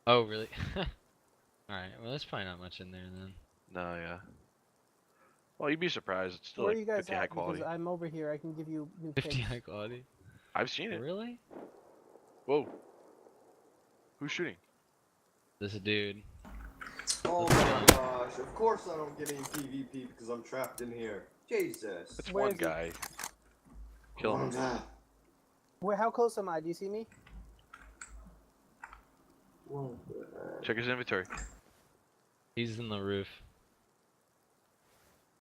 Oh, really? Alright, well, there's probably not much in there then. No, yeah. Well, you'd be surprised. It's still Where are like you guys 50 high at? Because quality. I'm over here. I can give you new 50 pics. high quality? I've seen it. Really? Whoa. Who's shooting? This dude. Oh Let's my go. gosh, of course I don't get any PvP because I'm trapped in here. Jesus. It's Where one is he? guy. Kill him. Where? How close am I? Do you see me? What the heck? Check his inventory. He's in the roof.